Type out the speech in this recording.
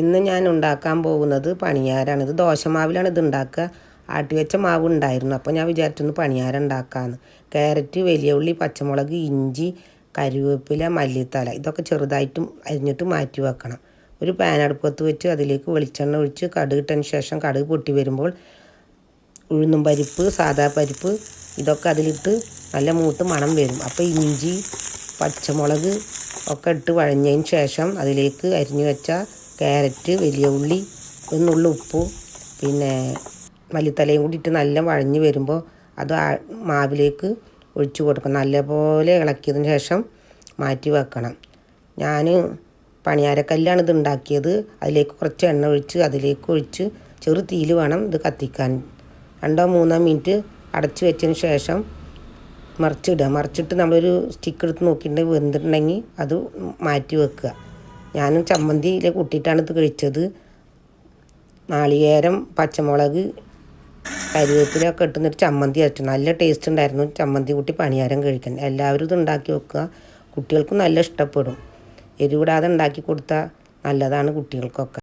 ഇന്ന് ഞാൻ ഉണ്ടാക്കാൻ പോകുന്നത് പണിയാരാണ്. ഇത് ദോശമാവിലാണ് ഇത് ഉണ്ടാക്കുക. ആട്ടിവെച്ച മാവ് ഉണ്ടായിരുന്നു. അപ്പോൾ ഞാൻ വിചാരിച്ചൊന്ന് പണിയാരം ഉണ്ടാക്കാമെന്ന്. ക്യാരറ്റ്, വലിയ ഉള്ളി, പച്ചമുളക്, ഇഞ്ചി, കറിവേപ്പില, മല്ലിത്തല ഇതൊക്കെ ചെറുതായിട്ടും അരിഞ്ഞിട്ട് മാറ്റി വെക്കണം. ഒരു പാൻ അടുപ്പത്ത് വെച്ച് അതിലേക്ക് വെളിച്ചെണ്ണ ഒഴിച്ച് കടുക് ഇട്ടതിന് ശേഷം കടുക് പൊട്ടി വരുമ്പോൾ ഉഴുന്നും പരിപ്പ്, സാദാ പരിപ്പ് ഇതൊക്കെ അതിലിട്ട് നല്ല മൂത്ത് മണം വരും. അപ്പോൾ ഇഞ്ചി, പച്ചമുളക് ഒക്കെ ഇട്ട് വഴഞ്ഞതിന് ശേഷം അതിലേക്ക് അരിഞ്ഞു വെച്ച ക്യാരറ്റ്, വലിയ ഉള്ളി, ഒന്നുള്ള ഉപ്പ്, പിന്നെ മല്ലിത്തലയും കൂടി ഇട്ട് നല്ല വഴഞ്ഞ് വരുമ്പോൾ അത് മാവിലേക്ക് ഒഴിച്ചു കൊടുക്കണം. നല്ലപോലെ ഇളക്കിയതിന് ശേഷം മാറ്റി വെക്കണം. ഞാൻ പണിയാരക്കല്ലാണ് ഇത് ഉണ്ടാക്കിയത്. അതിലേക്ക് കുറച്ച് എണ്ണ ഒഴിച്ച് അതിലേക്ക് ഒഴിച്ച് ചെറു തീയിൽ വേണം ഇത് കത്തിക്കാൻ. 2-3 മിനിറ്റ് അടച്ച് വെച്ചതിന് ശേഷം മറിച്ചിട്ട് നമ്മളൊരു സ്റ്റിക്ക് എടുത്ത് നോക്കിയിട്ടുണ്ടെങ്കിൽ വെന്തിട്ടുണ്ടെങ്കിൽ അത് മാറ്റി വെക്കുക. ഞാനും ചമ്മന്തിയിൽ കൂട്ടിയിട്ടാണ് ഇത് കഴിച്ചത്. നാളികേരം, പച്ചമുളക്, കരിവേപ്പിലൊക്കെ ഇട്ടുന്നൊരു ചമ്മന്തി അരച്ചു. നല്ല ടേസ്റ്റ് ഉണ്ടായിരുന്നു ചമ്മന്തി കൂട്ടി പണിയാരം കഴിക്കാൻ. എല്ലാവരും ഇത് ഉണ്ടാക്കി വെക്കുക. കുട്ടികൾക്കും നല്ല ഇഷ്ടപ്പെടും. എരിവിടാതെ ഉണ്ടാക്കി കൊടുത്താൽ നല്ലതാണ് കുട്ടികൾക്കൊക്കെ.